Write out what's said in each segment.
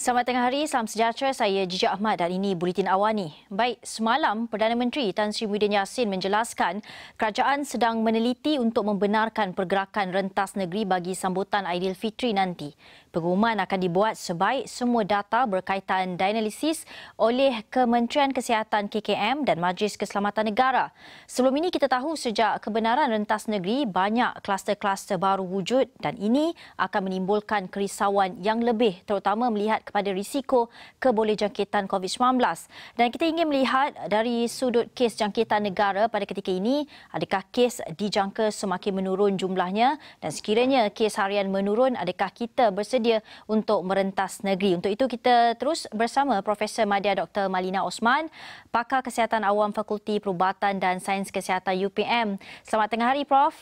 Selamat tengah hari, salam sejahtera. Saya Jijak Ahmad dan ini Buletin Awani. Baik, semalam Perdana Menteri Tan Sri Muhyiddin Yassin menjelaskan kerajaan sedang meneliti untuk membenarkan pergerakan rentas negeri bagi sambutan Aidilfitri nanti. Pengumuman akan dibuat sebaik semua data berkaitan dianalisis oleh Kementerian Kesihatan KKM dan Majlis Keselamatan Negara. Sebelum ini kita tahu sejak kebenaran rentas negeri banyak kluster-kluster baru wujud dan ini akan menimbulkan kerisauan yang lebih terutama melihat kepada risiko kebolehjangkitan COVID-19. Dan kita ingin melihat dari sudut kes jangkitan negara pada ketika ini, adakah kes dijangka semakin menurun jumlahnya dan sekiranya kes harian menurun, adakah kita bersedia untuk merentas negeri. Untuk itu kita terus bersama Profesor Madya Dr. Malina Osman, Pakar Kesihatan Awam Fakulti Perubatan dan Sains Kesihatan UPM. Selamat tengah hari, Prof.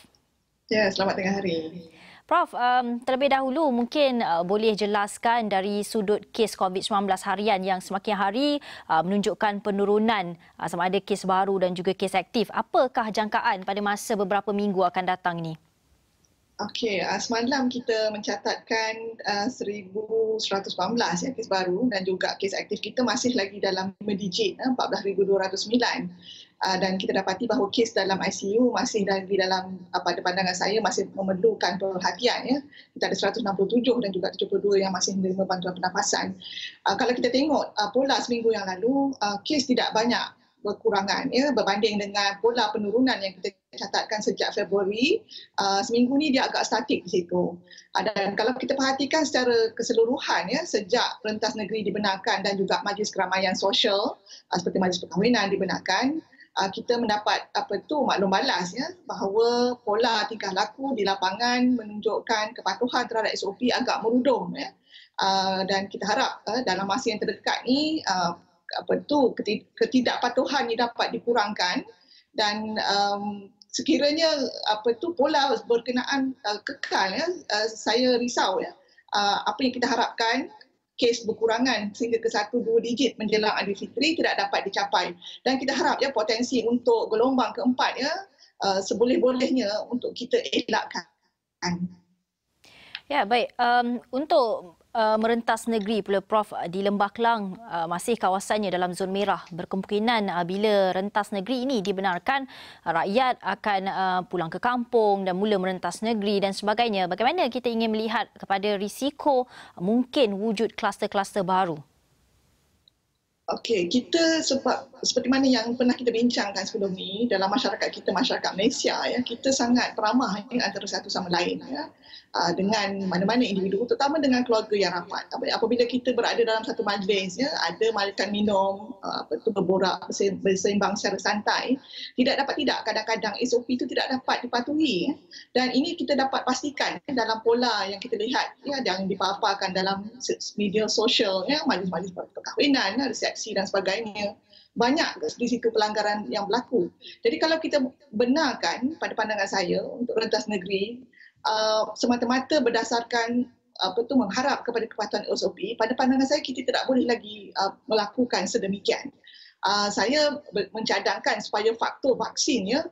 Ya, selamat tengah hari. Prof, terlebih dahulu mungkin boleh jelaskan dari sudut kes COVID-19 harian yang semakin hari menunjukkan penurunan sama ada kes baru dan juga kes aktif. Apakah jangkaan pada masa beberapa minggu akan datang ini? Okey, semalam kita mencatatkan 1,118 ya, kes baru dan juga kes aktif kita masih lagi dalam 5 digit, 14,209. Dan kita dapati bahawa kes dalam ICU masih lagi dalam, pada pandangan saya, masih memerlukan perhatian. Ya. Kita ada 167 dan juga 72 yang masih menerima bantuan pernafasan. Kalau kita tengok pola seminggu yang lalu, kes tidak banyak berkurangan ya, berbanding dengan pola penurunan yang kita catatkan sejak Februari. Seminggu ni dia agak statik di situ. Dan kalau kita perhatikan secara keseluruhan ya, sejak rentas negeri dibenarkan dan juga majlis keramaian sosial seperti majlis perkahwinan dibenarkan, kita mendapat maklum balas ya, bahawa pola tingkah laku di lapangan menunjukkan kepatuhan terhadap SOP agak merudum ya. Dan kita harap dalam masa yang terdekat ni ketidakpatuhan ini dapat dikurangkan dan sekiranya pola berkenaan kekal ya, saya risau ya, apa yang kita harapkan kes berkurangan sehingga ke 1-2 digit menjelang Aidilfitri tidak dapat dicapai dan kita harap ya potensi untuk gelombang keempat ya seboleh-bolehnya untuk kita elakkan. Ya, baik. Untuk merentas negeri pula, Prof, di Lembah Kelang masih kawasannya dalam zon merah. Berkemungkinan bila rentas negeri ini dibenarkan, rakyat akan pulang ke kampung dan mula merentas negeri dan sebagainya. Bagaimana kita ingin melihat kepada risiko mungkin wujud kluster-kluster baru? Okey, kita seperti mana yang pernah kita bincangkan sebelum ni dalam masyarakat kita, masyarakat Malaysia ya, kita sangat ramah ya, antara satu sama lain ya, dengan mana-mana individu, terutama dengan keluarga yang rapat. Apabila kita berada dalam satu majlis ya, ada makan minum, berborak, bersembang secara santai, tidak kadang-kadang SOP itu tidak dapat dipatuhi ya. Dan ini kita dapat pastikan ya, dalam pola yang kita lihat ya, yang dipaparkan dalam media sosial ya, majlis-majlis perkahwinan, resepsi dan sebagainya. Banyak di situ pelanggaran yang berlaku. Jadi kalau kita benarkan pada pandangan saya untuk rentas negeri semata-mata berdasarkan mengharap kepada kepatuhan SOP, pada pandangan saya kita tidak boleh lagi melakukan sedemikian. Saya mencadangkan supaya faktor vaksin ya,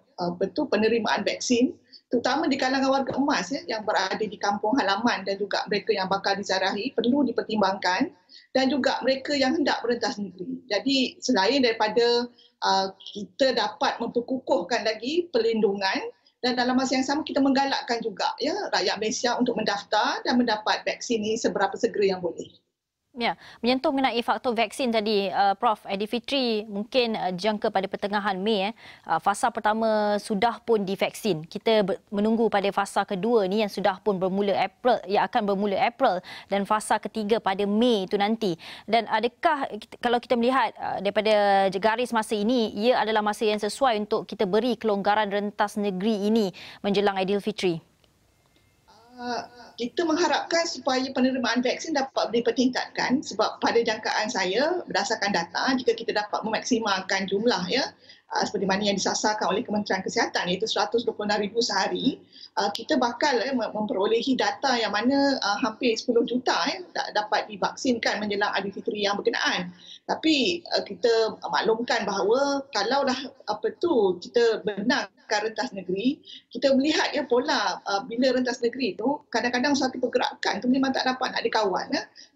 penerimaan vaksin terutama di kalangan warga emas ya, yang berada di kampung halaman dan juga mereka yang bakal diziarahi perlu dipertimbangkan dan juga mereka yang hendak merentas negeri. Jadi selain daripada kita dapat memperkukuhkan lagi perlindungan dan dalam masa yang sama kita menggalakkan juga ya rakyat Malaysia untuk mendaftar dan mendapat vaksin ini seberapa segera yang boleh. Ya, menyentuh mengenai faktor vaksin tadi, Prof, Aidilfitri mungkin jangka pada pertengahan Mei. Fasa pertama sudah pun divaksin. Kita menunggu pada fasa kedua ni yang sudah pun bermula April, yang akan bermula April dan fasa ketiga pada Mei itu nanti. Dan adakah kalau kita melihat daripada garis masa ini, ia adalah masa yang sesuai untuk kita beri kelonggaran rentas negeri ini menjelang Aidilfitri? Kita mengharapkan supaya penerimaan vaksin dapat dipertingkatkan sebab pada jangkaan saya berdasarkan data jika kita dapat memaksimalkan jumlah ya seperti mana yang disasarkan oleh Kementerian Kesihatan iaitu 126,000 sehari, kita bakal memperolehi data yang mana hampir 10 juta dapat divaksinkan menjelang Aidilfitri yang berkenaan. Tapi kita maklumkan bahawa kalaulah kita benarkan rentas negeri, kita melihat pola bila rentas negeri itu kadang-kadang satu pergerakan tu memang tak dapat nak dikawal.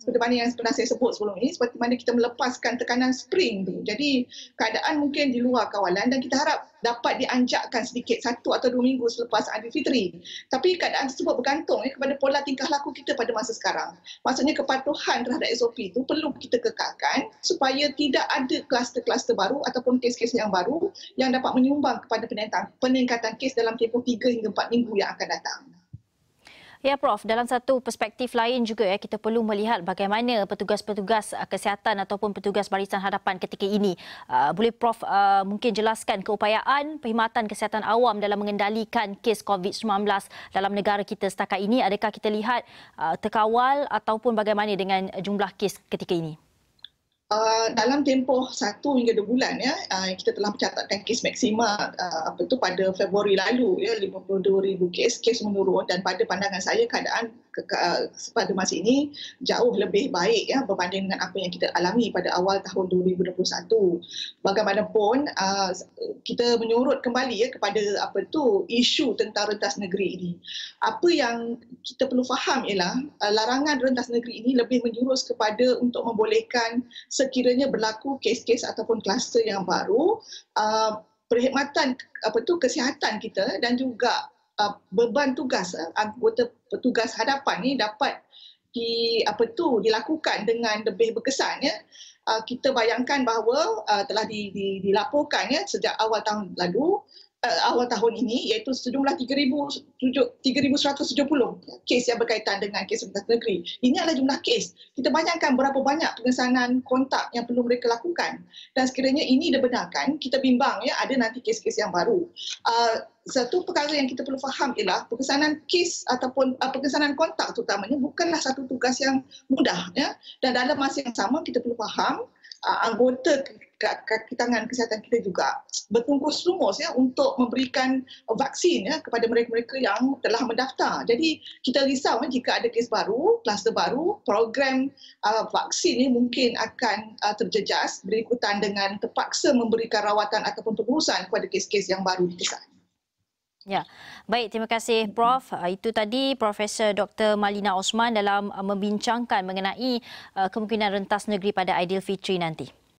Seperti mana yang pernah saya sebut sebelum ini, seperti mana kita melepaskan tekanan spring tu. Jadi keadaan mungkin di luar kawalan dan kita harap dapat dianjakkan sedikit 1 atau 2 minggu selepas Aidilfitri. Tapi keadaan tersebut bergantung kepada pola tingkah laku kita pada masa sekarang. Maksudnya kepatuhan terhadap SOP itu perlu kita kekalkan supaya tidak ada kluster-kluster baru ataupun kes-kes yang baru yang dapat menyumbang kepada peningkatan kes dalam tempoh 3 hingga 4 minggu yang akan datang. Ya Prof, dalam satu perspektif lain juga kita perlu melihat bagaimana petugas-petugas kesihatan ataupun petugas barisan hadapan ketika ini. Boleh Prof mungkin jelaskan keupayaan perkhidmatan kesihatan awam dalam mengendalikan kes COVID-19 dalam negara kita setakat ini? Adakah kita lihat terkawal ataupun bagaimana dengan jumlah kes ketika ini? Dalam tempoh 1 hingga 2 bulan kita telah mencatatkan kes maksima pada Februari lalu 52,000 kes menurun dan pada pandangan saya keadaan pada masa ini jauh lebih baik berbanding dengan apa yang kita alami pada awal tahun 2021. Bagaimanapun kita menyorot kembali kepada isu tentang rentas negeri ini. Apa yang kita perlu faham ialah larangan rentas negeri ini lebih menjurus kepada untuk membolehkan sekiranya berlaku kes-kes ataupun kluster yang baru, perkhidmatan kesihatan kita dan juga beban tugas anggota petugas hadapan ni dapat dilakukan dengan lebih berkesan. Kita bayangkan bahawa telah dilaporkan sejak awal tahun lalu, awal tahun ini iaitu sejumlah 3,170 kes yang berkaitan dengan kes rentas negeri. Ini adalah jumlah kes. Kita bayangkan berapa banyak pengesanan kontak yang perlu mereka lakukan. Dan sekiranya ini dibenarkan, kita bimbang ada nanti kes-kes yang baru. Satu perkara yang kita perlu faham ialah pengesanan kes ataupun pengesanan kontak terutamanya bukanlah satu tugas yang mudah. Dan dalam masa yang sama kita perlu faham anggota kaki tangan kesihatan kita juga bertungkus lumus untuk memberikan vaksin kepada mereka-mereka yang telah mendaftar. Jadi kita risau jika ada kes baru, kluster baru, program vaksin ini mungkin akan terjejas berikutan dengan terpaksa memberikan rawatan ataupun pengurusan kepada kes-kes yang baru dikesan. Ya, baik, terima kasih Prof. Itu tadi Profesor Dr. Malina Osman dalam membincangkan mengenai kemungkinan rentas negeri pada Aidilfitri nanti.